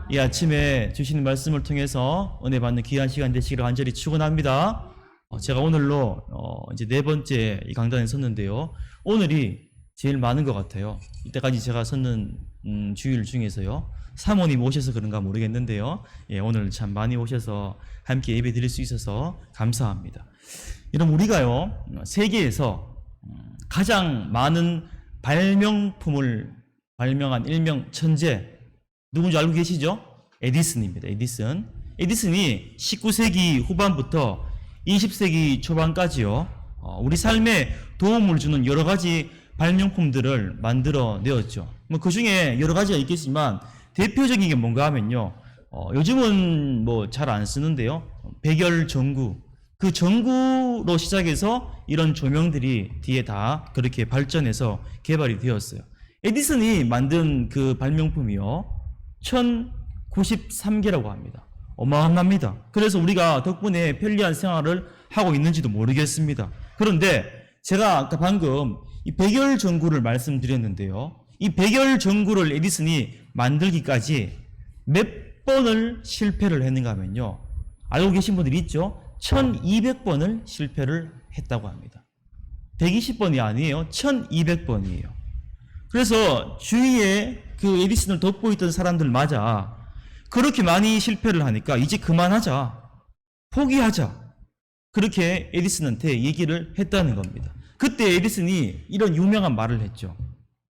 이 아침에 주시는 말씀을 통해서 은혜 받는 귀한 시간 되시기를 간절히 축원합니다. 제가 오늘로 이제 네 번째 이 강단에 섰는데요. 오늘이 제일 많은 것 같아요. 이때까지 제가 섰는 주일 중에서요. 사모님 오셔서 그런가 모르겠는데요. 예, 오늘 참 많이 오셔서 함께 예배 드릴 수 있어서 감사합니다. 여러분, 우리가요, 세계에서 가장 많은 발명품을 발명한 일명 천재, 누군지 알고 계시죠? 에디슨입니다. 에디슨이 19세기 후반부터 20세기 초반까지요, 우리 삶에 도움을 주는 여러 가지 발명품들을 만들어 내었죠. 뭐 그 중에 여러 가지가 있겠지만 대표적인 게 뭔가 하면요, 요즘은 뭐 잘 안 쓰는데요, 백열 전구, 그 전구로 시작해서 이런 조명들이 뒤에 다 그렇게 발전해서 개발이 되었어요. 에디슨이 만든 그 발명품이요, 1093개라고 합니다. 어마어마합니다. 그래서 우리가 덕분에 편리한 생활을 하고 있는지도 모르겠습니다. 그런데 제가 아까 방금 이 백열 전구를 말씀드렸는데요, 이 백열 전구를 에디슨이 만들기까지 몇 번을 실패를 했는가 하면요, 알고 계신 분들이 있죠? 1200번을 실패를 했다고 합니다. 120번이 아니에요. 1200번이에요. 그래서 주위에 그 에디슨을 돕고 있던 사람들마저 그렇게 많이 실패를 하니까 이제 그만하자, 포기하자, 그렇게 에디슨한테 얘기를 했다는 겁니다. 그때 에디슨이 이런 유명한 말을 했죠.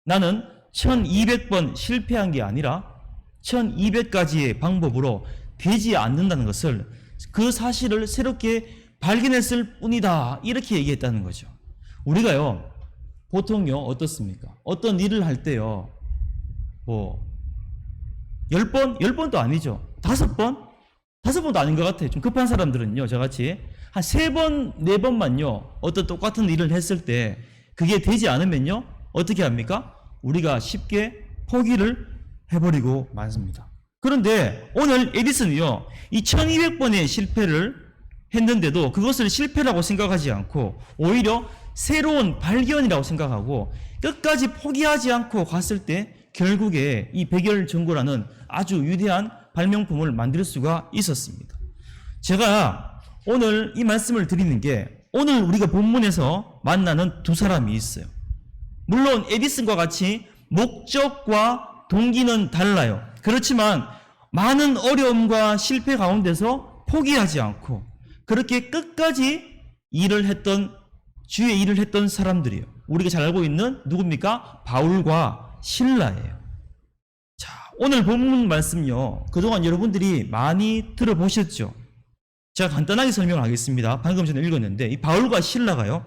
나는 1200번 실패한 게 아니라 1200가지의 방법으로 되지 않는다는 것을, 그 사실을 새롭게 발견했을 뿐이다, 이렇게 얘기했다는 거죠. 우리가요, 보통요, 어떻습니까? 어떤 일을 할 때요, 뭐 10번? 10번도 아니죠. 5번? 5번도 아닌 것 같아요. 좀 급한 사람들은요, 저같이 한 3번, 4번만요, 어떤 똑같은 일을 했을 때 그게 되지 않으면요, 어떻게 합니까? 우리가 쉽게 포기를 해버리고 말습니다. 그런데 오늘 에디슨이요, 이 1200번의 실패를 했는데도 그것을 실패라고 생각하지 않고 오히려 새로운 발견이라고 생각하고 끝까지 포기하지 않고 갔을 때 결국에 이 백열 전구라는 아주 위대한 발명품을 만들 수가 있었습니다. 제가 오늘 이 말씀을 드리는 게, 오늘 우리가 본문에서 만나는 두 사람이 있어요. 물론 에디슨과 같이 목적과 동기는 달라요. 그렇지만 많은 어려움과 실패 가운데서 포기하지 않고 그렇게 끝까지 일을 했던, 주의 일을 했던 사람들이에요. 우리가 잘 알고 있는 누굽니까? 바울과 실라예요. 자, 오늘 본문 말씀요, 그동안 여러분들이 많이 들어보셨죠? 제가 간단하게 설명을 하겠습니다. 방금 전에 읽었는데, 이 바울과 실라가요,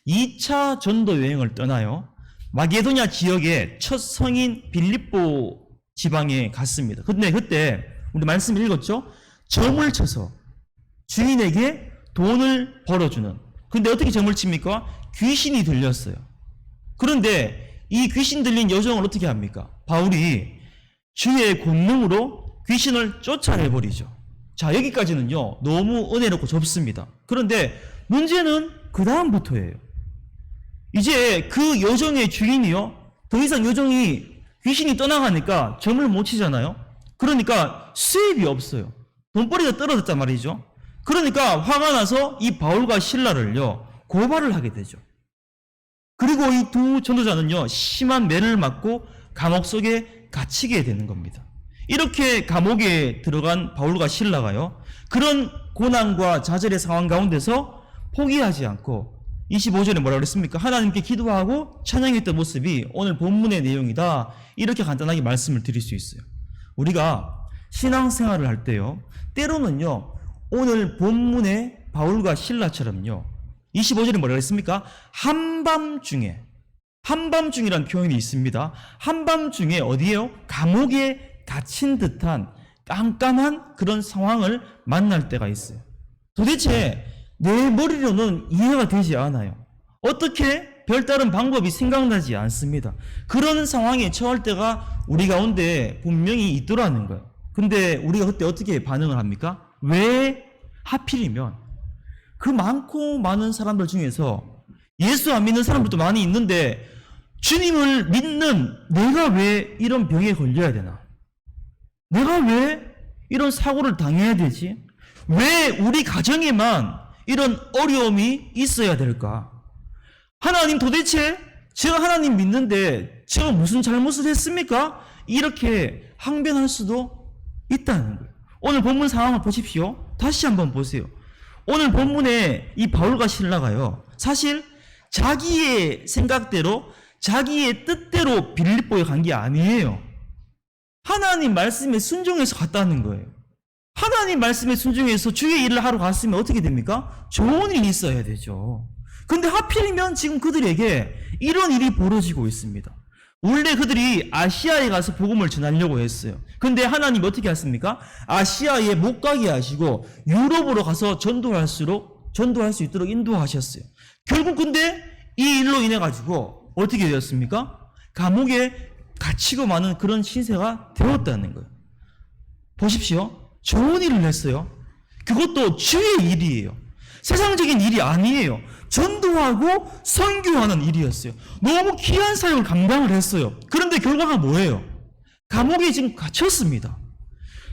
2차 전도 여행을 떠나요, 마게도냐 지역의 첫 성인 빌립보 지방에 갔습니다. 근데 그때 우리 말씀 읽었죠? 점을 쳐서 주인에게 돈을 벌어주는, 근데 어떻게 점을 칩니까? 귀신이 들렸어요. 그런데 이 귀신 들린 여종을 어떻게 합니까? 바울이 주의 권능으로 귀신을 쫓아내버리죠. 자, 여기까지는요, 너무 은혜롭고 좁습니다. 그런데 문제는 그 다음부터예요. 이제 그 여종의 주인이요, 더 이상 여종이, 귀신이 떠나가니까 점을 못 치잖아요. 그러니까 수입이 없어요. 돈벌이가 떨어졌단 말이죠. 그러니까 화가 나서 이 바울과 실라를요, 고발을 하게 되죠. 그리고 이 두 전도자는요, 심한 매를 맞고 감옥 속에 갇히게 되는 겁니다. 이렇게 감옥에 들어간 바울과 실라가요, 그런 고난과 좌절의 상황 가운데서 포기하지 않고 25절에 뭐라고 그랬습니까? 하나님께 기도하고 찬양했던 모습이 오늘 본문의 내용이다, 이렇게 간단하게 말씀을 드릴 수 있어요. 우리가 신앙생활을 할 때요, 때로는요, 오늘 본문의 바울과 실라처럼요, 25절에 뭐라고 했습니까? 한밤중이라는 표현이 있습니다. 한밤중에 어디에요? 감옥에 갇힌 듯한 깜깜한 그런 상황을 만날 때가 있어요. 도대체 내 머리로는 이해가 되지 않아요. 어떻게 별다른 방법이 생각나지 않습니다. 그런 상황에 처할 때가 우리 가운데 분명히 있더라는 거예요. 근데 우리가 그때 어떻게 반응을 합니까? 왜 하필이면 그 많고 많은 사람들 중에서 예수 안 믿는 사람들도 많이 있는데 주님을 믿는 내가 왜 이런 병에 걸려야 되나? 내가 왜 이런 사고를 당해야 되지? 왜 우리 가정에만 이런 어려움이 있어야 될까? 하나님 도대체 제가 하나님 믿는데 제가 무슨 잘못을 했습니까? 이렇게 항변할 수도 있다는 거예요. 오늘 본문 상황을 보십시오. 다시 한번 보세요. 오늘 본문에 이 바울과 실라가요, 사실 자기의 생각대로 자기의 뜻대로 빌립보에 간 게 아니에요. 하나님 말씀에 순종해서 갔다는 거예요. 하나님 말씀에 순종해서 주의 일을 하러 갔으면 어떻게 됩니까? 좋은 일이 있어야 되죠. 근데 하필이면 지금 그들에게 이런 일이 벌어지고 있습니다. 원래 그들이 아시아에 가서 복음을 전하려고 했어요. 근데 하나님 어떻게 하십니까? 아시아에 못 가게 하시고 유럽으로 가서 전도할 수 있도록 인도하셨어요. 결국 근데 이 일로 인해 가지고 어떻게 되었습니까? 감옥에 갇히고 마는 그런 신세가 되었다는 거예요. 보십시오. 좋은 일을 했어요. 그것도 주의 일이에요. 세상적인 일이 아니에요. 전도하고 선교하는 일이었어요. 너무 귀한 사역을 감당을 했어요. 그런데 결과가 뭐예요? 감옥에 지금 갇혔습니다.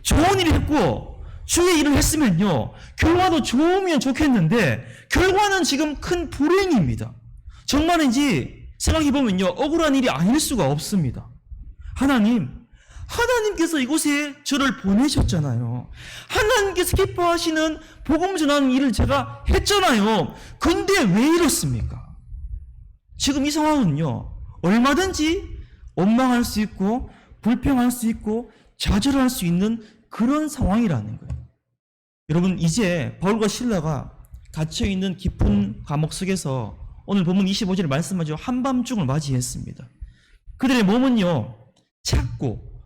좋은 일을 했고 주의 일을 했으면요, 결과도 좋으면 좋겠는데 결과는 지금 큰 불행입니다. 정말인지 생각해보면요, 억울한 일이 아닐 수가 없습니다. 하나님께서 이곳에 저를 보내셨잖아요. 하나님께서 기뻐하시는 복음 전하는 일을 제가 했잖아요. 근데 왜 이렇습니까? 지금 이 상황은요, 얼마든지 원망할 수 있고 불평할 수 있고 좌절할 수 있는 그런 상황이라는 거예요. 여러분, 이제 바울과 실라가 갇혀있는 깊은 감옥 속에서 오늘 본문 25절에 말씀하죠. 한밤중을 맞이했습니다. 그들의 몸은요,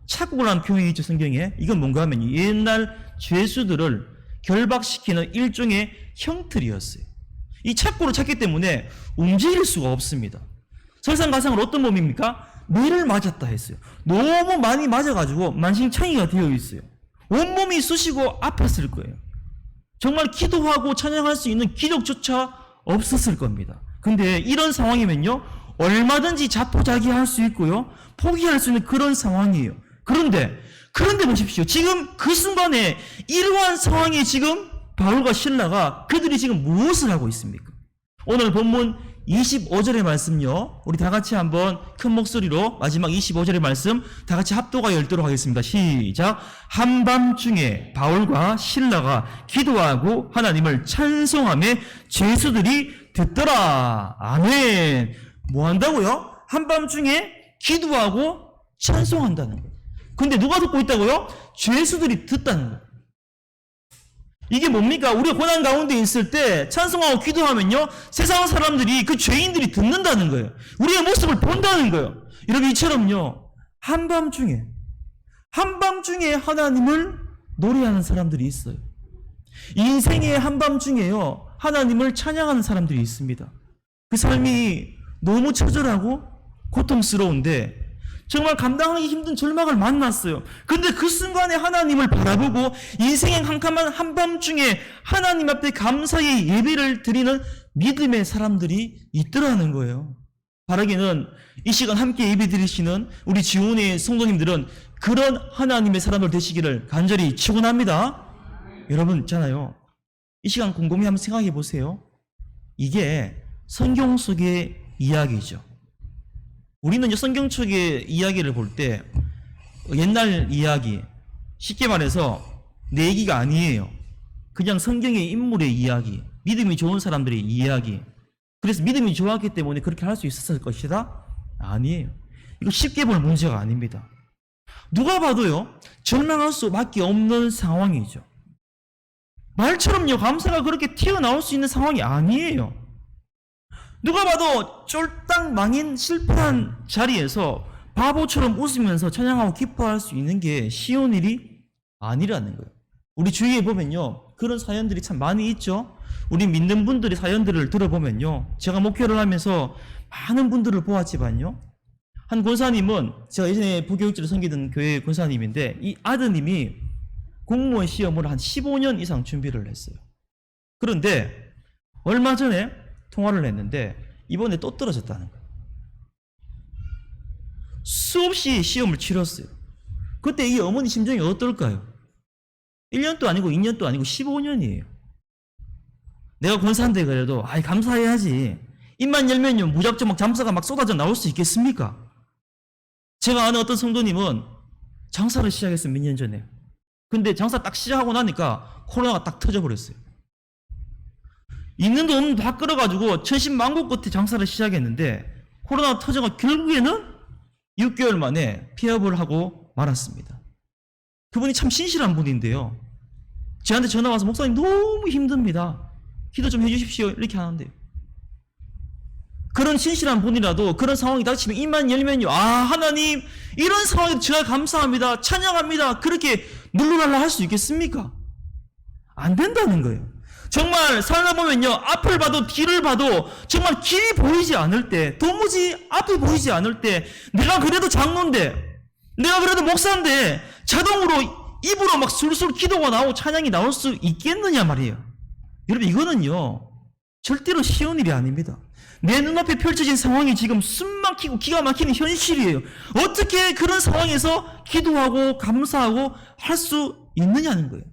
착고라는 표현이 있죠, 성경에. 이건 뭔가 하면 옛날 죄수들을 결박시키는 일종의 형틀이었어요. 이 착고로 찼기 때문에 움직일 수가 없습니다. 설상가상으로 어떤 몸입니까? 매를 맞았다 했어요. 너무 많이 맞아가지고 만신창이가 되어 있어요. 온몸이 쑤시고 아팠을 거예요. 정말 기도하고 찬양할 수 있는 기력조차 없었을 겁니다. 근데 이런 상황이면요, 얼마든지 자포자기할 수 있고요, 포기할 수 있는 그런 상황이에요. 그런데 보십시오. 지금 그 순간에 이러한 상황에 지금 바울과 실라가 그들이 지금 무엇을 하고 있습니까? 오늘 본문 25절의 말씀요, 우리 다 같이 한번 큰 목소리로 마지막 25절의 말씀 다 같이 합독하여 읽도록 하겠습니다. 시작. 한밤중에 바울과 실라가 기도하고 하나님을 찬송하며 죄수들이 듣더라. 아멘. 뭐 한다고요? 한밤중에 기도하고 찬송한다는 거예요. 근데 누가 듣고 있다고요? 죄수들이 듣다는 거예요. 이게 뭡니까? 우리가 고난 가운데 있을 때 찬송하고 기도하면요, 세상 사람들이, 그 죄인들이 듣는다는 거예요. 우리의 모습을 본다는 거예요. 여러분, 이처럼요, 한밤중에 하나님을 노래하는 사람들이 있어요. 인생의 한밤중에요, 하나님을 찬양하는 사람들이 있습니다. 그 삶이 너무 처절하고 고통스러운데 정말 감당하기 힘든 절망을 만났어요. 근데 그 순간에 하나님을 바라보고 인생의 캄캄한 한밤중에 하나님 앞에 감사의 예배를 드리는 믿음의 사람들이 있더라는 거예요. 바라기는 이 시간 함께 예배 드리시는 우리 지원의 성도님들은 그런 하나님의 사람들 되시기를 간절히 축원합니다. 여러분 있잖아요, 이 시간 곰곰이 한번 생각해 보세요. 이게 성경 속의 이야기죠. 우리는 성경 속의 이야기를 볼 때 옛날 이야기, 쉽게 말해서 내 얘기가 아니에요. 그냥 성경의 인물의 이야기, 믿음이 좋은 사람들의 이야기. 그래서 믿음이 좋았기 때문에 그렇게 할 수 있었을 것이다? 아니에요. 이거 쉽게 볼 문제가 아닙니다. 누가 봐도요, 절망할 수밖에 없는 상황이죠. 말처럼요, 감사가 그렇게 튀어나올 수 있는 상황이 아니에요. 누가 봐도 쫄딱 망인 실패한 자리에서 바보처럼 웃으면서 찬양하고 기뻐할 수 있는 게 쉬운 일이 아니라는 거예요. 우리 주위에 보면요, 그런 사연들이 참 많이 있죠. 우리 믿는 분들의 사연들을 들어보면요, 제가 목회를 하면서 많은 분들을 보았지만요, 한 권사님은, 제가 예전에 부교육지를 섬기던 교회 권사님인데, 이 아드님이 공무원 시험을 한 15년 이상 준비를 했어요. 그런데 얼마 전에 통화를 했는데 이번에 또 떨어졌다는 거예요. 수없이 시험을 치렀어요. 그때 이 어머니 심정이 어떨까요? 1년도 아니고 2년도 아니고 15년이에요. 내가 권사인데 그래도 아이 감사해야지. 입만 열면요 무작정 막 잠사가 막 쏟아져 나올 수 있겠습니까? 제가 아는 어떤 성도님은 장사를 시작했어요. 몇 년 전에. 근데 장사 딱 시작하고 나니까 코로나가 딱 터져버렸어요. 있는 돈 없는 다 끌어가지고 천신만고 끝에 장사를 시작했는데 코로나가 터져가 결국에는 6개월 만에 폐업을 하고 말았습니다. 그분이 참 신실한 분인데요. 저한테 전화 와서 목사님 너무 힘듭니다. 기도 좀 해주십시오. 이렇게 하는데요. 그런 신실한 분이라도 그런 상황이 닥치면 입만 열면요. 아 하나님 이런 상황에 제가 감사합니다. 찬양합니다. 그렇게 눌러달라 할 수 있겠습니까? 안 된다는 거예요. 정말 살다 보면요. 앞을 봐도 뒤를 봐도 정말 길이 보이지 않을 때 도무지 앞이 보이지 않을 때 내가 그래도 장로인데 내가 그래도 목사인데 자동으로 입으로 막 술술 기도가 나오고 찬양이 나올 수 있겠느냐 말이에요. 여러분 이거는요. 절대로 쉬운 일이 아닙니다. 내 눈앞에 펼쳐진 상황이 지금 숨막히고 기가 막히는 현실이에요. 어떻게 그런 상황에서 기도하고 감사하고 할 수 있느냐는 거예요.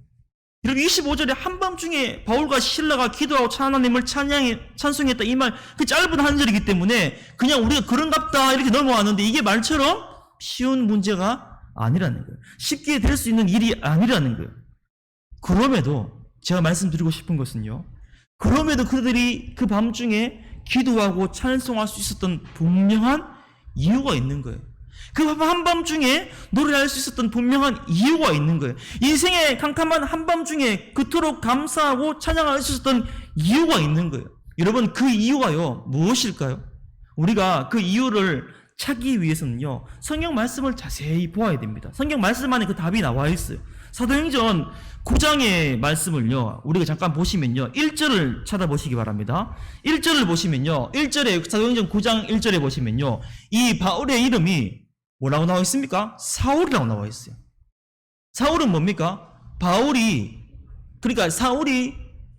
여러분 25절에 한밤중에 바울과 실라가 기도하고 하나님을 찬송했다 이 말 그 짧은 한 절이기 때문에 그냥 우리가 그런갑다 이렇게 넘어왔는데 이게 말처럼 쉬운 문제가 아니라는 거예요. 쉽게 될 수 있는 일이 아니라는 거예요. 그럼에도 제가 말씀드리고 싶은 것은요. 그럼에도 그들이 그 밤중에 기도하고 찬송할 수 있었던 분명한 이유가 있는 거예요. 그 한밤중에 노래할 수 있었던 분명한 이유가 있는 거예요. 인생의 캄캄한 한밤중에 그토록 감사하고 찬양할 수 있었던 이유가 있는 거예요. 여러분 그 이유가요 무엇일까요? 우리가 그 이유를 찾기 위해서는요 성경 말씀을 자세히 보아야 됩니다. 성경 말씀 안에 그 답이 나와 있어요. 사도행전 9장의 말씀을요 우리가 잠깐 보시면요 1절을 찾아보시기 바랍니다. 1절을 보시면요 1절에 사도행전 9장 1절에 보시면요 이 바울의 이름이 뭐라고 나와 있습니까? 사울이라고 나와 있어요. 사울은 뭡니까? 그러니까 사울이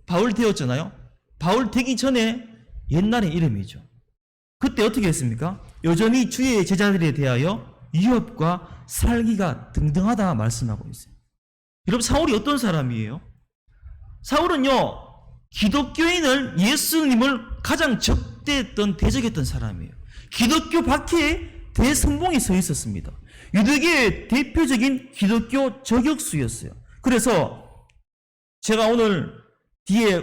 바울 되었잖아요. 바울 되기 전에 옛날의 이름이죠. 그때 어떻게 했습니까? 여전히 주의 제자들에 대하여 유업과 살기가 등등하다 말씀하고 있어요. 여러분 사울이 어떤 사람이에요? 사울은요 기독교인을 예수님을 가장 대적했던 사람이에요. 기독교 밖에 대선봉에 서 있었습니다. 유대교의 대표적인 기독교 저격수였어요. 그래서 제가 오늘 뒤에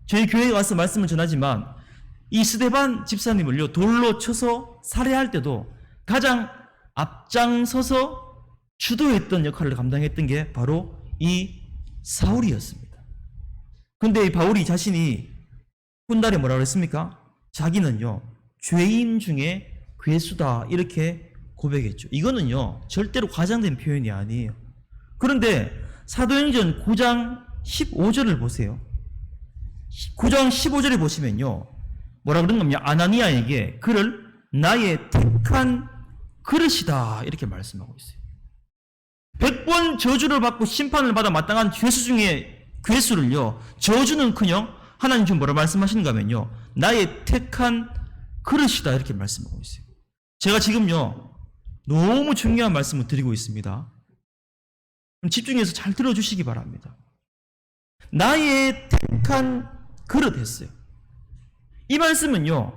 저희 교회에 가서 말씀을 전하지만 이 스데반 집사님을요 돌로 쳐서 살해할 때도 가장 앞장서서 주도했던 역할을 감당했던 게 바로 이 사울이었습니다. 근데 이 바울이 자신이 훗날에 뭐라고 했습니까? 자기는요 죄인 중에 괴수다 이렇게 고백했죠. 이거는요 절대로 과장된 표현이 아니에요. 그런데 사도행전 9장 15절을 보세요. 9장 15절에 보시면요 뭐라 그런 겁니까? 아나니아에게 그를 나의 택한 그릇이다 이렇게 말씀하고 있어요. 100번 저주를 받고 심판을 받아 마땅한 죄수 중에 괴수를요 저주는커녕 하나님 지금 뭐라 말씀하시는가 하면요 나의 택한 그릇이다 이렇게 말씀하고 있어요. 제가 지금요 너무 중요한 말씀을 드리고 있습니다. 그럼 집중해서 잘 들어주시기 바랍니다. 나의 택한 그릇 했어요. 이 말씀은요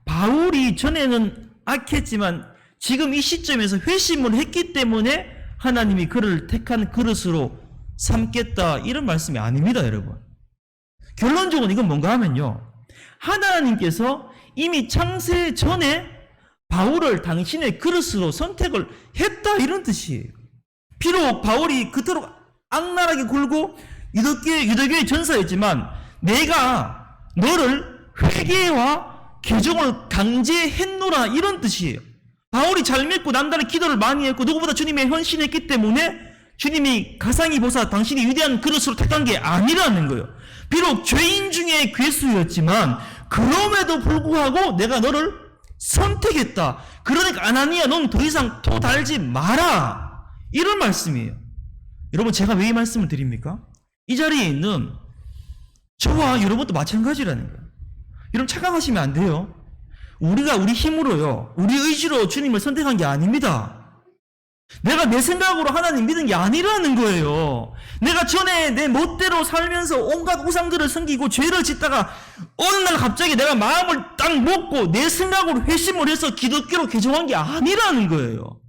바울이 전에는 악했지만 지금 이 시점에서 회심을 했기 때문에 하나님이 그를 택한 그릇으로 삼겠다 이런 말씀이 아닙니다. 여러분 결론적으로 이건 뭔가 하면요 하나님께서 이미 창세 전에 바울을 당신의 그릇으로 선택을 했다 이런 뜻이에요. 비록 바울이 그토록 악랄하게 굴고 유대교의 전사였지만 내가 너를 회개와 개종을 강제했노라 이런 뜻이에요. 바울이 잘 믿고 남다른 기도를 많이 했고 누구보다 주님에 헌신했기 때문에 주님이 가상이 보사 당신이 위대한 그릇으로 택한 게 아니라는 거예요. 비록 죄인 중에 괴수였지만 그럼에도 불구하고 내가 너를 선택했다. 그러니까 아나니아 넌 더 이상 토 달지 마라. 이런 말씀이에요. 여러분 제가 왜 이 말씀을 드립니까? 이 자리에 있는 저와 여러분도 마찬가지라는 거예요. 여러분 착각하시면 안 돼요. 우리가 우리 힘으로요 우리 의지로 주님을 선택한 게 아닙니다. 내가 내 생각으로 하나님 믿은 게 아니라는 거예요. 내가 전에 내 멋대로 살면서 온갖 우상들을 섬기고 죄를 짓다가 어느 날 갑자기 내가 마음을 딱 먹고 내 생각으로 회심을 해서 기독교로 개종한 게 아니라는 거예요.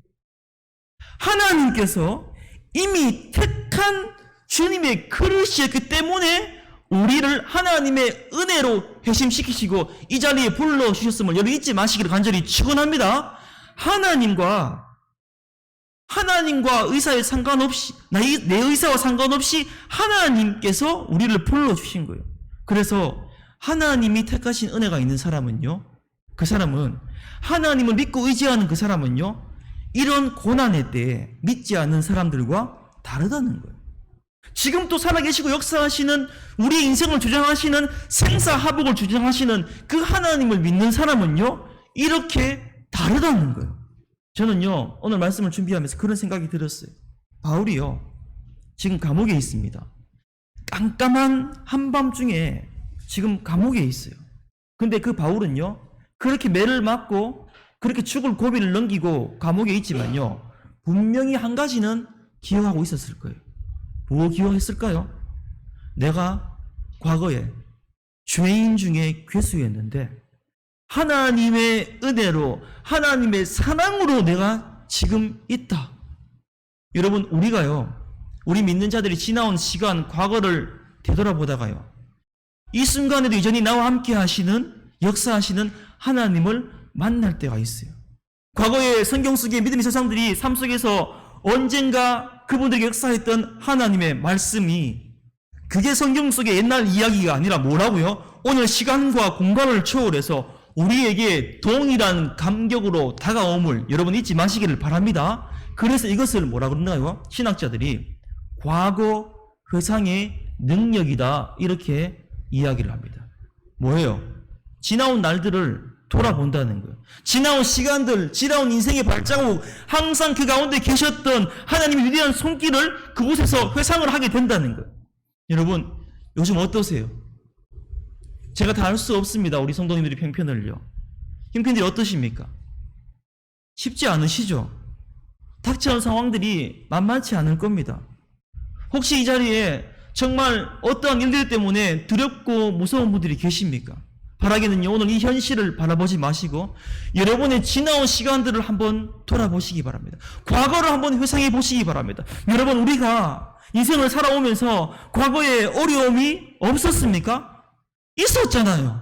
하나님께서 이미 택한 주님의 그릇이었기 때문에 우리를 하나님의 은혜로 회심시키시고 이 자리에 불러주셨음을 여러분 잊지 마시기를 간절히 축원합니다. 하나님과 의사에 상관없이, 내 의사와 상관없이 하나님께서 우리를 불러주신 거예요. 그래서 하나님이 택하신 은혜가 있는 사람은요, 그 사람은, 하나님을 믿고 의지하는 그 사람은요, 이런 고난의 때에 믿지 않는 사람들과 다르다는 거예요. 지금 또 살아계시고 역사하시는, 우리의 인생을 주장하시는, 생사화복을 주장하시는 그 하나님을 믿는 사람은요, 이렇게 다르다는 거예요. 저는요, 오늘 말씀을 준비하면서 그런 생각이 들었어요. 바울이요, 지금 감옥에 있습니다. 깜깜한 한밤중에 지금 감옥에 있어요. 근데 그 바울은요, 그렇게 매를 맞고 그렇게 죽을 고비를 넘기고 감옥에 있지만요, 분명히 한 가지는 기억하고 있었을 거예요. 뭐 기억했을까요? 내가 과거에 죄인 중에 괴수였는데 하나님의 은혜로, 하나님의 사랑으로 내가 지금 있다. 여러분, 우리 믿는 자들이 지나온 시간, 과거를 되돌아보다가요, 이 순간에도 여전히 나와 함께 하시는, 역사하시는 하나님을 만날 때가 있어요. 과거의 성경 속의 믿음의 세상들이 삶 속에서 언젠가 그분들에게 역사했던 하나님의 말씀이, 그게 성경 속의 옛날 이야기가 아니라 뭐라고요? 오늘 시간과 공간을 초월해서 우리에게 동일한 감격으로 다가옴을 여러분 잊지 마시기를 바랍니다. 그래서 이것을 뭐라 그러나요? 신학자들이 과거 회상의 능력이다, 이렇게 이야기를 합니다. 뭐예요? 지나온 날들을 돌아본다는 거예요. 지나온 시간들, 지나온 인생의 발자국, 항상 그 가운데 계셨던 하나님의 위대한 손길을 그곳에서 회상을 하게 된다는 거예요. 여러분, 요즘 어떠세요? 제가 다 알 수 없습니다. 우리 성도님들이 형편을요. 형편들이 어떠십니까? 쉽지 않으시죠? 닥쳐온 상황들이 만만치 않을 겁니다. 혹시 이 자리에 정말 어떠한 일들 때문에 두렵고 무서운 분들이 계십니까? 바라기는요, 오늘 이 현실을 바라보지 마시고 여러분의 지나온 시간들을 한번 돌아보시기 바랍니다. 과거를 한번 회상해 보시기 바랍니다. 여러분, 우리가 인생을 살아오면서 과거에 어려움이 없었습니까? 있었잖아요.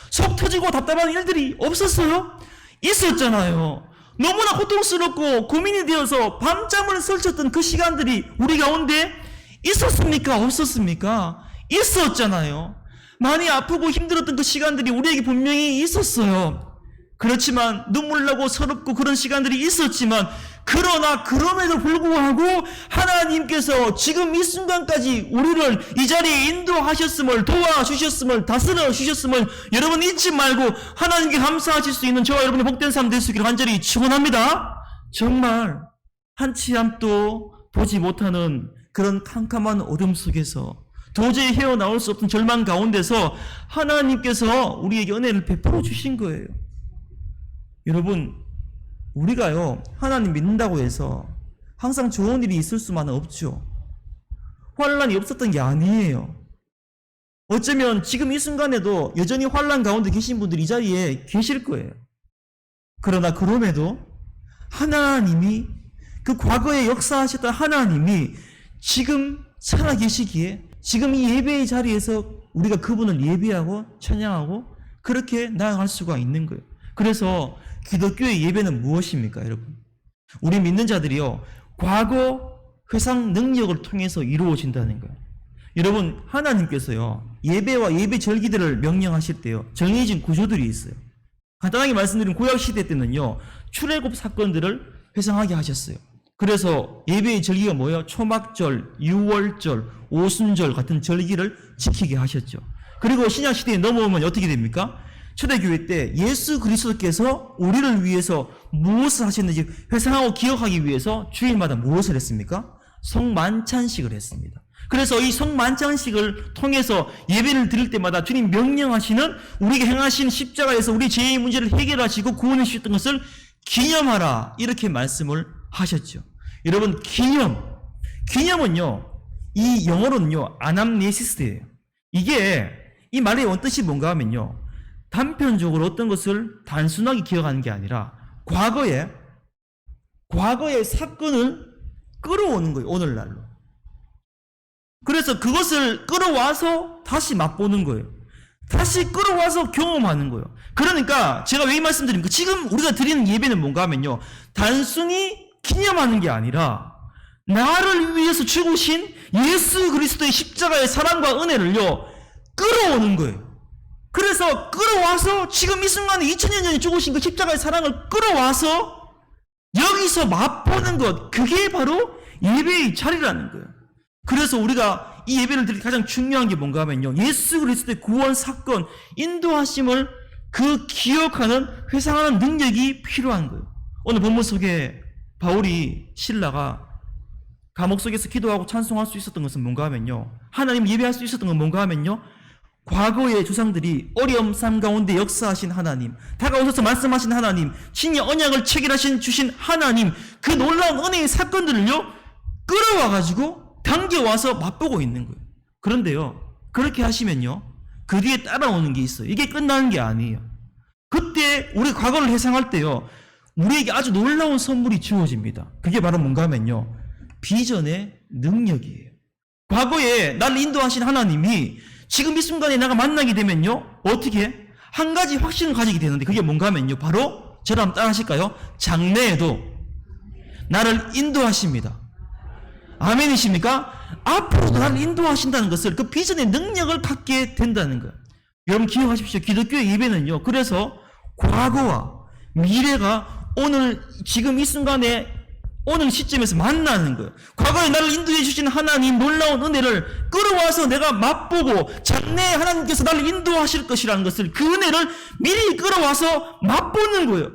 속 터지고 답답한 일들이 없었어요? 있었잖아요. 너무나 고통스럽고 고민이 되어서 밤잠을 설쳤던 그 시간들이 우리 가운데 있었습니까? 없었습니까? 있었잖아요. 많이 아프고 힘들었던 그 시간들이 우리에게 분명히 있었어요. 그렇지만 눈물 나고 서럽고 그런 시간들이 있었지만, 그러나 그럼에도 불구하고 하나님께서 지금 이 순간까지 우리를 이 자리에 인도하셨음을, 도와주셨음을, 다스려 주셨음을 여러분 잊지 말고 하나님께 감사하실 수 있는 저와 여러분의 복된 삶 될 수 있기를 간절히 축원합니다. 정말 한치 앞도 보지 못하는 그런 캄캄한 어둠 속에서, 도저히 헤어나올 수 없는 절망 가운데서 하나님께서 우리에게 은혜를 베풀어 주신 거예요. 여러분, 우리가요, 하나님 믿는다고 해서 항상 좋은 일이 있을 수만은 없죠. 환란이 없었던 게 아니에요. 어쩌면 지금 이 순간에도 여전히 환란 가운데 계신 분들이 이 자리에 계실 거예요. 그러나 그럼에도 하나님이, 그 과거에 역사하셨던 하나님이 지금 살아계시기에 지금 이 예배의 자리에서 우리가 그분을 예배하고 찬양하고 그렇게 나아갈 수가 있는 거예요. 그래서 기독교의 예배는 무엇입니까, 여러분? 우리 믿는 자들이요, 과거 회상 능력을 통해서 이루어진다는 거예요. 여러분, 하나님께서요, 예배와 예배 절기들을 명령하실 때요, 정해진 구조들이 있어요. 간단하게 말씀드리면 구약시대 때는요, 출애굽 사건들을 회상하게 하셨어요. 그래서 예배의 절기가 뭐예요? 초막절, 유월절, 오순절 같은 절기를 지키게 하셨죠. 그리고 신약시대에 넘어오면 어떻게 됩니까? 초대교회 때 예수 그리스도께서 우리를 위해서 무엇을 하셨는지 회상하고 기억하기 위해서 주일마다 무엇을 했습니까? 성만찬식을 했습니다. 그래서 이 성만찬식을 통해서 예배를 드릴 때마다 주님 명령하시는, 우리에게 행하신 십자가에서 우리 죄의 문제를 해결하시고 구원해 주셨던 것을 기념하라, 이렇게 말씀을 하셨죠. 여러분, 기념은요, 이 영어로는요, 아남네시스예요. 이게 이 말의 원뜻이 뭔가 하면요, 단편적으로 어떤 것을 단순하게 기억하는 게 아니라 과거의 사건을 끌어오는 거예요, 오늘날로. 그래서 그것을 끌어와서 다시 맛보는 거예요. 다시 끌어와서 경험하는 거예요. 그러니까 제가 왜 이 말씀드립니까? 지금 우리가 드리는 예배는 뭔가 하면요, 단순히 기념하는 게 아니라 나를 위해서 죽으신 예수 그리스도의 십자가의 사랑과 은혜를요, 끌어오는 거예요. 그래서 끌어와서 지금 이 순간에 2000년 전에 죽으신 그 십자가의 사랑을 끌어와서 여기서 맛보는 것, 그게 바로 예배의 자리라는 거예요. 그래서 우리가 이 예배를 드릴 가장 중요한 게 뭔가 하면요, 예수 그리스도의 구원 사건, 인도하심을 그 기억하는, 회상하는 능력이 필요한 거예요. 오늘 본문 속에 바울이, 신라가 감옥 속에서 기도하고 찬송할 수 있었던 것은 뭔가 하면요, 하나님 예배할 수 있었던 건 뭔가 하면요, 과거의 조상들이 어려움 삶 가운데 역사하신 하나님, 다가오셔서 말씀하신 하나님, 친히 언약을 체결하신 주신 하나님, 그 놀라운 은혜의 사건들을요, 끌어와가지고 당겨와서 맛보고 있는 거예요. 그런데요, 그렇게 하시면요, 그 뒤에 따라오는 게 있어요. 이게 끝나는 게 아니에요. 그때 우리 과거를 회상할 때요, 우리에게 아주 놀라운 선물이 주어집니다. 그게 바로 뭔가 하면요, 비전의 능력이에요. 과거에 나를 인도하신 하나님이 지금 이 순간에 내가 만나게 되면요, 어떻게? 한 가지 확신을 가지게 되는데, 그게 뭔가 하면요, 바로 저를 한번 따라 하실까요? 장래에도 나를 인도하십니다. 아멘이십니까? 앞으로도 나를 인도하신다는 것을, 그 비전의 능력을 갖게 된다는 거예요. 여러분 기억하십시오. 기독교의 예배는요, 그래서 과거와 미래가 오늘 지금 이 순간에 오늘 시점에서 만나는 거예요. 과거에 나를 인도해 주신 하나님 놀라운 은혜를 끌어와서 내가 맛보고 장래에 하나님께서 나를 인도하실 것이라는 것을, 그 은혜를 미리 끌어와서 맛보는 거예요.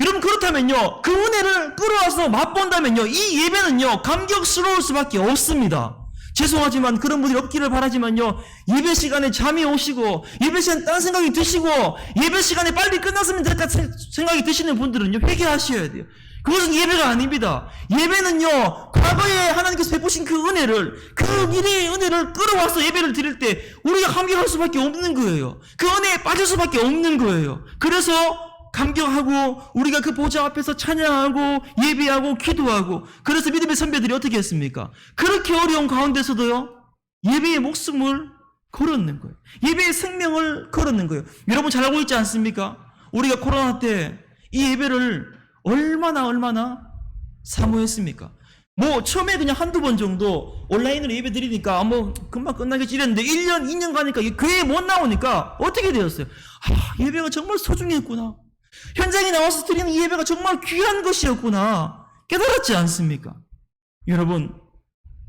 여러분 그렇다면요, 그 은혜를 끌어와서 맛본다면요, 이 예배는요, 감격스러울 수밖에 없습니다. 죄송하지만 그런 분들이 없기를 바라지만요, 예배 시간에 잠이 오시고 예배 시간에 딴 생각이 드시고 예배 시간에 빨리 끝났으면 될까 생각이 드시는 분들은요, 회개하셔야 돼요. 그것은 예배가 아닙니다. 예배는요, 과거에 하나님께서 베푸신 그 은혜를, 그 미래의 은혜를 끌어와서 예배를 드릴 때 우리가 감격할 수밖에 없는 거예요. 그 은혜에 빠질 수밖에 없는 거예요. 그래서 감격하고 우리가 그 보좌 앞에서 찬양하고 예배하고 기도하고, 그래서 믿음의 선배들이 어떻게 했습니까? 그렇게 어려운 가운데서도요, 예배의 목숨을 걸었는 거예요. 예배의 생명을 걸었는 거예요. 여러분 잘 알고 있지 않습니까? 우리가 코로나 때 이 예배를 얼마나 사모했습니까? 뭐 처음에 그냥 한두 번 정도 온라인으로 예배 드리니까 뭐 금방 끝나겠지 이랬는데 1년, 2년 가니까 교회에 못 나오니까 어떻게 되었어요? 예배가 정말 소중했구나. 현장에 나와서 드리는 이 예배가 정말 귀한 것이었구나. 깨달았지 않습니까? 여러분,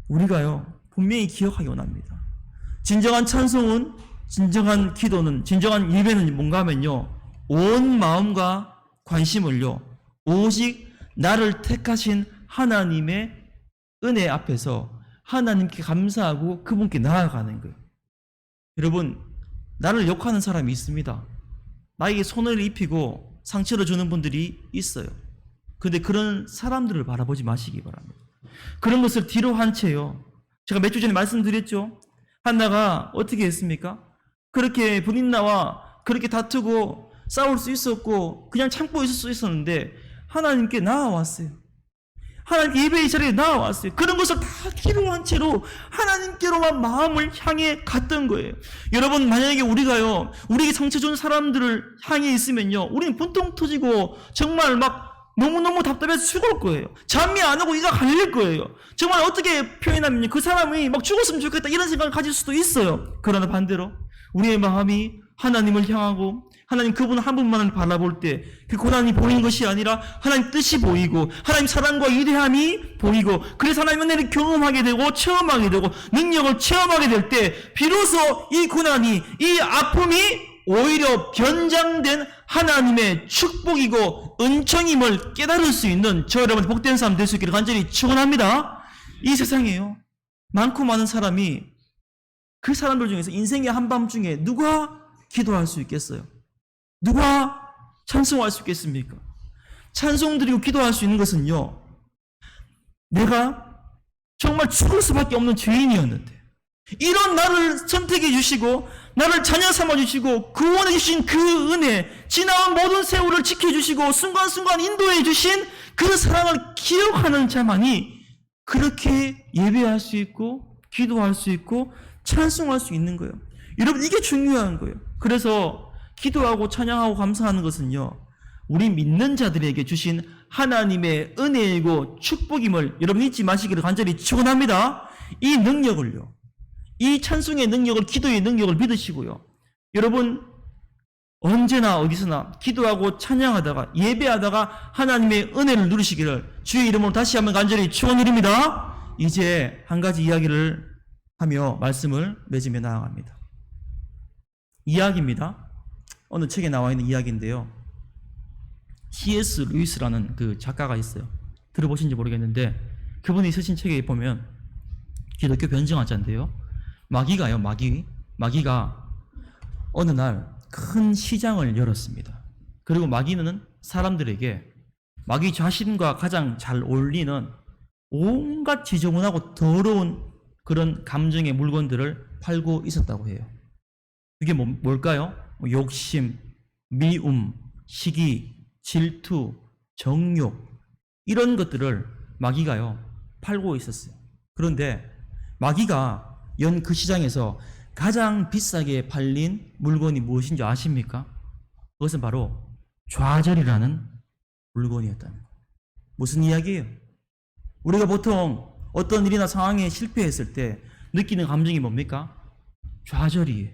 우리가요, 분명히 기억하기 원합니다. 진정한 찬송은, 진정한 기도는, 진정한 예배는 뭔가 하면요, 온 마음과 관심을요, 오직 나를 택하신 하나님의 은혜 앞에서 하나님께 감사하고 그분께 나아가는 거예요. 여러분, 나를 욕하는 사람이 있습니다. 나에게 손을 입히고 상처를 주는 분들이 있어요. 그런데 그런 사람들을 바라보지 마시기 바랍니다. 그런 것을 뒤로 한 채요, 제가 몇 주 전에 말씀드렸죠. 한나가 어떻게 했습니까? 그렇게 분인나와 그렇게 다투고 싸울 수 있었고 그냥 참고 있을 수 있었는데 하나님께 나아왔어요. 하나님께 예배의 자리에 나아왔어요. 그런 것을 다 뒤로 한 채로 하나님께로만 마음을 향해 갔던 거예요. 여러분, 만약에 우리가요, 우리에게 상처 준 사람들을 향해 있으면요, 우리는 분통 터지고 정말 막 너무너무 답답해서 죽을 거예요. 잠이 안 오고 이가 갈릴 거예요. 정말 어떻게 표현하면 그 사람이 막 죽었으면 좋겠다 이런 생각을 가질 수도 있어요. 그러나 반대로 우리의 마음이 하나님을 향하고 하나님 그분 한 분만을 바라볼 때 그 고난이 보이는 것이 아니라 하나님 뜻이 보이고 하나님 사랑과 위대함이 보이고, 그래서 하나님 은혜를 경험하게 되고 체험하게 되고 능력을 체험하게 될 때 비로소 이 고난이, 이 아픔이 오히려 변장된 하나님의 축복이고 은총임을 깨달을 수 있는 저 여러분 복된 사람 될 수 있기를 간절히 축원합니다. 이 세상에요, 많고 많은 사람이, 그 사람들 중에서 인생의 한밤중에 누가 기도할 수 있겠어요? 누가 찬송할 수 있겠습니까? 찬송 드리고 기도할 수 있는 것은요, 내가 정말 죽을 수밖에 없는 죄인이었는데 이런 나를 선택해 주시고 나를 자녀 삼아 주시고 구원해 주신 그 은혜, 지나온 모든 세월을 지켜주시고 순간순간 인도해 주신 그 사랑을 기억하는 자만이 그렇게 예배할 수 있고 기도할 수 있고 찬송할 수 있는 거예요. 여러분, 이게 중요한 거예요. 그래서 기도하고 찬양하고 감사하는 것은요, 우리 믿는 자들에게 주신 하나님의 은혜이고 축복임을 여러분 잊지 마시기를 간절히 축원합니다. 이 능력을요, 이 찬송의 능력을, 기도의 능력을 믿으시고요, 여러분 언제나 어디서나 기도하고 찬양하다가 예배하다가 하나님의 은혜를 누리시기를 주의 이름으로 다시 한번 간절히 축원드립니다. 이제 한 가지 이야기를 하며 말씀을 맺으며 나아갑니다. 이야기입니다. 어느 책에 나와 있는 이야기인데요, C.S. 루이스라는 그 작가가 있어요. 들어보신지 모르겠는데 그분이 쓰신 책에 보면 기독교 변증학자인데요, 마귀가 어느 날 큰 시장을 열었습니다. 그리고 마귀는 사람들에게 마귀 자신과 가장 잘 어울리는 온갖 지저분하고 더러운 그런 감정의 물건들을 팔고 있었다고 해요. 그게 뭘까요? 욕심, 미움, 시기, 질투, 정욕, 이런 것들을 마귀가요 팔고 있었어요. 그런데 마귀가 연 그 시장에서 가장 비싸게 팔린 물건이 무엇인지 아십니까? 그것은 바로 좌절이라는 물건이었다는 거예요. 무슨 이야기예요? 우리가 보통 어떤 일이나 상황에 실패했을 때 느끼는 감정이 뭡니까? 좌절이에요.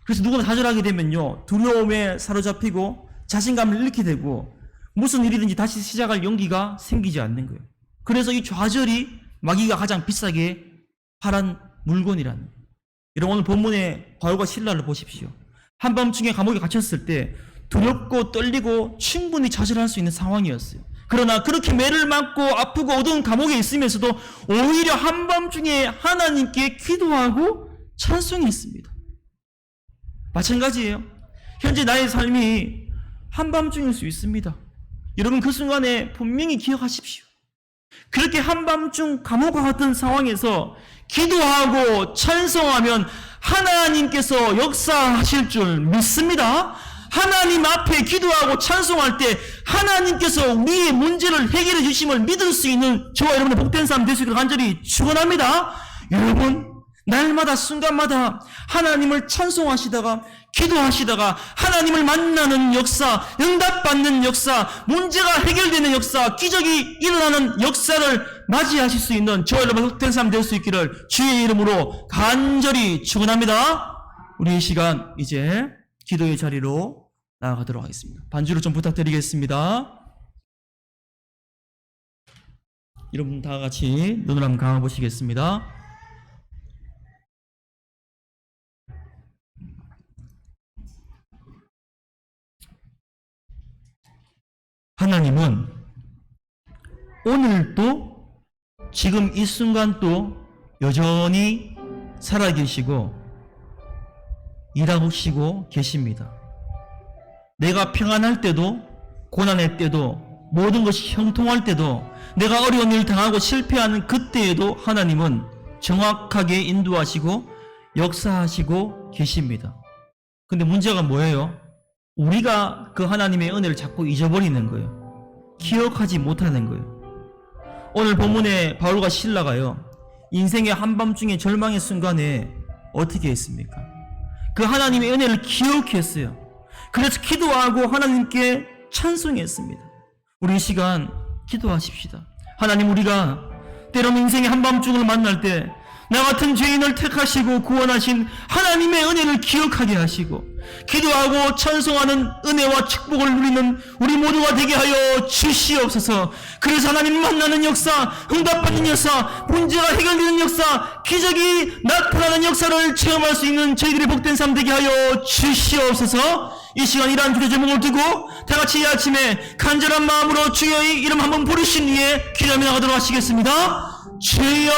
그래서 누구나 좌절하게 되면요, 두려움에 사로잡히고 자신감을 잃게 되고 무슨 일이든지 다시 시작할 용기가 생기지 않는 거예요. 그래서 이 좌절이 마귀가 가장 비싸게 팔은 물건이라는 거예요. 여러분, 오늘 본문의 바울과 실라를 보십시오. 한밤중에 감옥에 갇혔을 때 두렵고 떨리고 충분히 좌절할 수 있는 상황이었어요. 그러나 그렇게 매를 맞고 아프고 어두운 감옥에 있으면서도 오히려 한밤중에 하나님께 기도하고 찬송했습니다. 마찬가지예요. 현재 나의 삶이 한밤중일 수 있습니다. 여러분, 그 순간에 분명히 기억하십시오. 그렇게 한밤중 감옥과 같은 상황에서 기도하고 찬송하면 하나님께서 역사하실 줄 믿습니다. 하나님 앞에 기도하고 찬송할 때 하나님께서 우리의 문제를 해결해 주심을 믿을 수 있는 저와 여러분의 복된 삶 되시기를 간절히 축원합니다. 여러분, 날마다 순간마다 하나님을 찬송하시다가 기도하시다가 하나님을 만나는 역사, 응답받는 역사, 문제가 해결되는 역사, 기적이 일어나는 역사를 맞이하실 수 있는 저와 여러분 복된 삶 될 수 있기를 주의 이름으로 간절히 축원합니다. 우리 이 시간 이제 기도의 자리로 나아가도록 하겠습니다. 반주를 좀 부탁드리겠습니다. 여러분 다 같이 눈을 한번 감아보시겠습니다. 하나님은 오늘도 지금 이 순간도 여전히 살아계시고 일하시고 계십니다. 내가 평안할 때도 고난의 때도 모든 것이 형통할 때도 내가 어려운 일을 당하고 실패하는 그때에도 하나님은 정확하게 인도하시고 역사하시고 계십니다. 근데 문제가 뭐예요? 우리가 그 하나님의 은혜를 자꾸 잊어버리는 거예요. 기억하지 못하는 거예요. 오늘 본문에 바울과 실라가요, 인생의 한밤중에 절망의 순간에 어떻게 했습니까? 그 하나님의 은혜를 기억했어요. 그래서 기도하고 하나님께 찬송했습니다. 우리 이 시간 기도하십시다. 하나님, 우리가 때로는 인생의 한밤중을 만날 때 나 같은 죄인을 택하시고 구원하신 하나님의 은혜를 기억하게 하시고 기도하고 찬송하는 은혜와 축복을 누리는 우리 모두가 되게 하여 주시옵소서. 그래서 하나님 만나는 역사, 응답받는 역사, 문제가 해결되는 역사, 기적이 나타나는 역사를 체험할 수 있는 저희들의 복된 삶 되게 하여 주시옵소서. 이 시간 이러한 기도 제목을 두고 다 같이 이 아침에 간절한 마음으로 주여의 이름 한번 부르신 후에 기도하며 나가도록 하시겠습니다. 주여,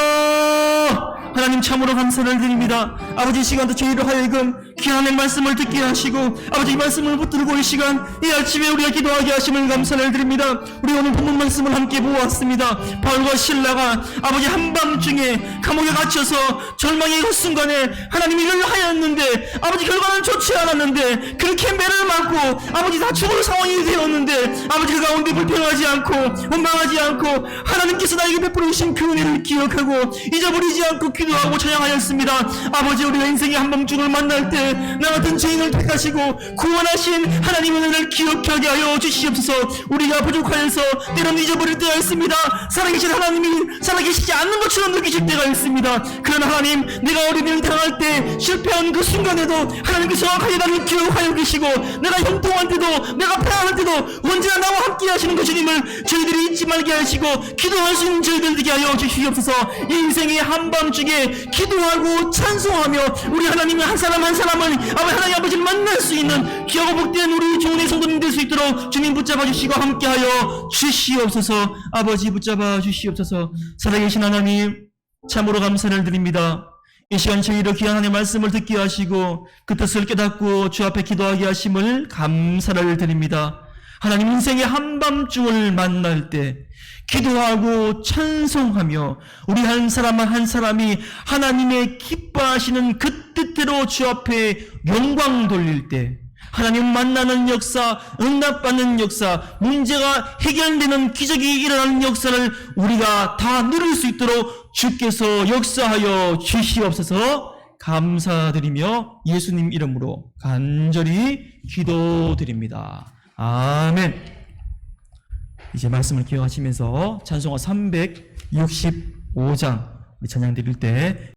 하나님 참으로 감사를 드립니다. 아버지, 이 시간도 저희를 하여금 귀한 말씀을 듣게 하시고 아버지 이 말씀을 붙들고 이 시간 이 아침에 우리가 기도하게 하심을 감사를 드립니다. 우리 오늘 본문 말씀을 함께 보았습니다. 바울과 신라가 아버지 한밤중에 감옥에 갇혀서 절망의 그 순간에 하나님이 이를 하였는데 아버지 결과는 좋지 않았는데 그렇게 매를 맞고 아버지 다 죽을 상황이 되었는데 아버지 그 가운데 불평하지 않고 원망하지 않고 하나님께서 나에게 베풀어 주신 그 은혜를 기억하고 잊어버리지 않고 기도하고 찬양하였습니다. 아버지 우리가 인생의 한밤중을 만날 때 나 같은 죄인을 택하시고 구원하신 하나님의 은혜를 기억하게 하여 주시옵소서. 우리가 부족하여서 때로는 잊어버릴 때가 있습니다. 살아계신 하나님이 살아계시지 않는 것처럼 느끼실 때가 있습니다. 그러나 하나님 내가 어린이를 당할 때 실패한 그 순간에도 하나님께서 정확하게 나를 기억하여 계시고 내가 형통할 때도 내가 패할 때도 언제나 나와 함께 하시는 그 주님을 저희들이 잊지 말게 하시고 기도할 수 있는 저희들 되게 하여 주시옵소서. 인생의 한밤중에 기도하고 찬송하며 우리 하나님의 한 사람 한 사람을 하나님 아버지를 만날 수 있는 귀하고 복된 우리 좋은 성도님 될 수 있도록 주님 붙잡아 주시고 함께하여 주시옵소서. 아버지 붙잡아 주시옵소서. 살아계신 하나님 참으로 감사를 드립니다. 이 시간 저희로 귀한 하나님의 말씀을 듣게 하시고 그 뜻을 깨닫고 주 앞에 기도하게 하심을 감사를 드립니다. 하나님 인생의 한밤중을 만날 때 기도하고 찬송하며 우리 한 사람 한 사람이 하나님의 기뻐하시는 그 뜻대로 주 앞에 영광 돌릴 때 하나님 만나는 역사, 응답받는 역사, 문제가 해결되는 기적이 일어나는 역사를 우리가 다 누릴 수 있도록 주께서 역사하여 주시옵소서. 감사드리며 예수님 이름으로 간절히 기도드립니다. 아멘. 이제 말씀을 기억하시면서 찬송가 365장 우리 찬양 드릴 때